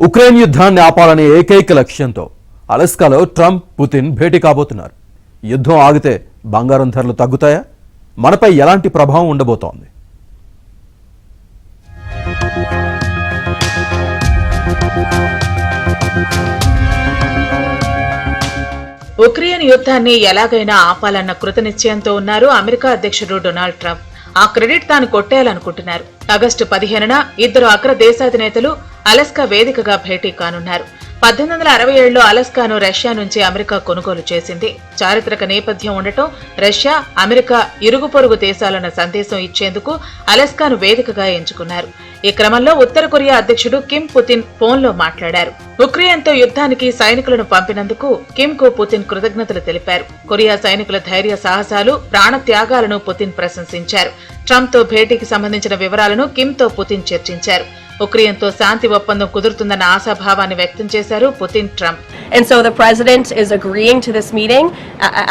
Ukraine యుద్ధాన్ని ఆపాలనే ఏకైక లక్ష్యంతో అలస్కాలో ట్రంప్ పుతిన్ భేటీ కాబోతున్నారు. యుద్ధం ఆగితే బంగారం ధరలు తగ్గుతాయా? మనపై ఎలాంటి ప్రభావం ఉండబోతోంది? ఉక్రెయిన్ యుద్ధాన్ని ఎలాగైనా ఆపాలన్న కృతనిశ్చయంతో ఉన్నారు అమెరికా అధ్యక్షుడు డొనాల్డ్ ట్రంప్. ఆ క్రెడిట్ తాను కొట్టేయాలనుకుంటున్నారు. ఆగస్టు 15న ఇద్దరు అగ్ర దేశాధినేతలు అలస్కా వేదికగా భేటీ కానున్నారు. 1867లో అలస్కాను రష్యా నుంచి అమెరికా కొనుగోలు చేసింది. చారిత్రక నేపథ్యం ఉండటం, రష్యా, అమెరికా ఇరుగు పొరుగు దేశాలన్న సందేశం ఇచ్చేందుకు అలస్కాను వేదికగా ఎంచుకున్నారు. ఈ క్రమంలో ఉత్తర కొరియా అధ్యక్షుడు కిమ్ పుతిన్ ఫోన్లో మాట్లాడారు. ఉక్రెయిన్తో యుద్ధానికి సైనికులను పంపినందుకు కిమ్ కు పుతిన్ కృతజ్ఞతలు తెలిపారు. కొరియా సైనికుల ధైర్య సాహసాలు, ప్రాణ త్యాగాలను పుతిన్ ప్రశంసించారు. ట్రంప్ తో భేటీకి సంబంధించిన వివరాలను కిమ్ తో పుతిన్ చర్చించారు. ఉక్రెయిన్తో శాంతి ఒప్పందం కుదురుతుందన్న ఆశాభావాన్ని వ్యక్తం చేశారు Putin, Trump. And so the president is agreeing to this meeting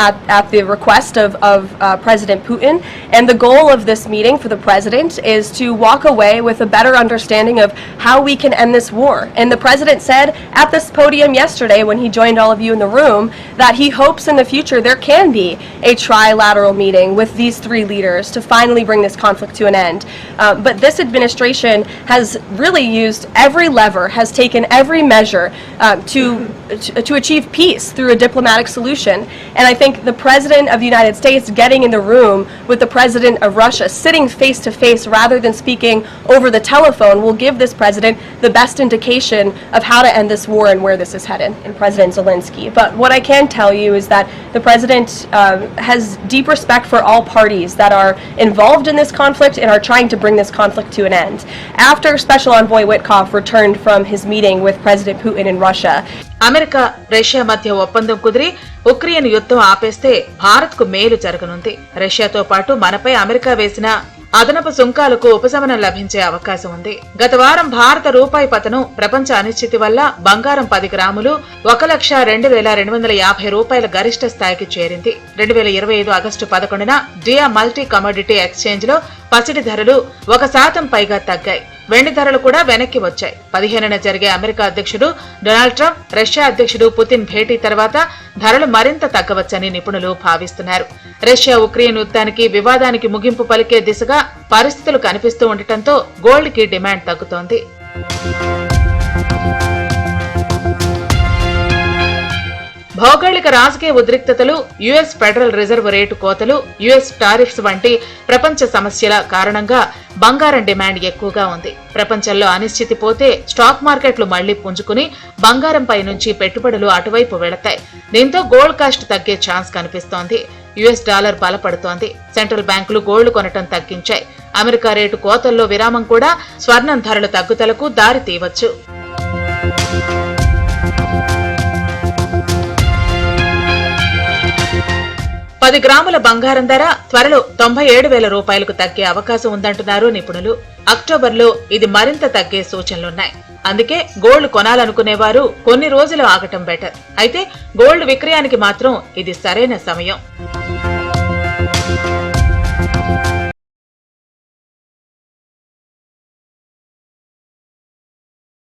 at the request of President Putin. And the goal of this meeting for the president is to walk away with a better understanding of how we can end this war. And the president said at this podium yesterday when he joined all of you in the room that he hopes in the future there can be a trilateral meeting with these three leaders to finally bring this conflict to an end. But this administration has really used every lever, has taken every measure to achieve peace through a diplomatic solution. And I think the President of the United States getting in the room with the President of Russia, sitting face to face rather than speaking over the telephone, will give this President the best indication of how to end this war and where this is headed in President Zelensky. But what I can tell you is that the President has deep respect for all parties that are involved in this conflict and are trying to bring this conflict to an end. After Special Envoy Witkoff returned from his meeting with President Putin in Russia, America, Russia మధ్య ఒప్పందం కుదిరి Ukraine యుద్ధం ఆపేస్తే భారత్ కు మేలు జరగనుంది. రష్యాతో పాటు మనపై అమెరికా వేసిన అదనపు సుంకాలకు ఉపశమనం లభించే అవకాశం ఉంది. గత వారం భారత రూపాయి పతనం, ప్రపంచ అనిశ్చితి వల్ల బంగారం 10 గ్రాములు 1,02,250 రూపాయల గరిష్ట స్థాయికి చేరింది. 2025 ఆగస్టు 11న డియా మల్టీ కమోడిటీ ఎక్స్చేంజ్ లో పసిడి ధరలు 1% పైగా తగ్గాయి. వెండి ధరలు కూడా వెనక్కి వచ్చాయి. 15న జరిగే అమెరికా అధ్యక్షుడు డొనాల్డ్ ట్రంప్, రష్యా అధ్యక్షుడు పుతిన్ భేటీ తర్వాత ధరలు మరింత తగ్గవచ్చని నిపుణులు భావిస్తున్నారు. రష్యా ఉక్రెయిన్ యుద్ధానికి, వివాదానికి ముగింపు పలికే దిశగా పరిస్థితులు కనిపిస్తూ ఉండటంతో గోల్డ్ కి డిమాండ్ తగ్గుతోంది. భౌగోళిక రాజకీయ ఉద్రిక్తతలు, యుఎస్ ఫెడరల్ రిజర్వ్ రేటు కోతలు, యుఎస్ టారిఫ్స్ వంటి ప్రపంచ సమస్యల కారణంగా బంగారం డిమాండ్ ఎక్కువగా ఉంది. ప్రపంచంలో అనిశ్చితి పోతే స్టాక్ మార్కెట్లు మళ్లీ పుంజుకుని బంగారంపై నుంచి పెట్టుబడులు అటువైపు వెళతాయి. దీంతో గోల్డ్ కాస్ట్ తగ్గే ఛాన్స్ కనిపిస్తోంది. యుఎస్ డాలర్ బలపడుతోంది. సెంట్రల్ బ్యాంకులు గోల్డ్ కొనటం తగ్గించాయి. అమెరికా రేటు కోతల్లో విరామం కూడా స్వర్ణం ధరల తగ్గుదలకు దారి తీయవచ్చు. 10 గ్రాముల బంగారం ధర త్వరలో 97,000 రూపాయలకు తగ్గే అవకాశం ఉందంటున్నారు నిపుణులు. అక్టోబర్లో ఇది మరింత తగ్గే సూచనలున్నాయి. అందుకే గోల్డ్ కొనాలనుకునేవారు కొన్ని రోజులు ఆగటం బెటర్. అయితే గోల్డ్ విక్రయానికి మాత్రం ఇది సరైన సమయం.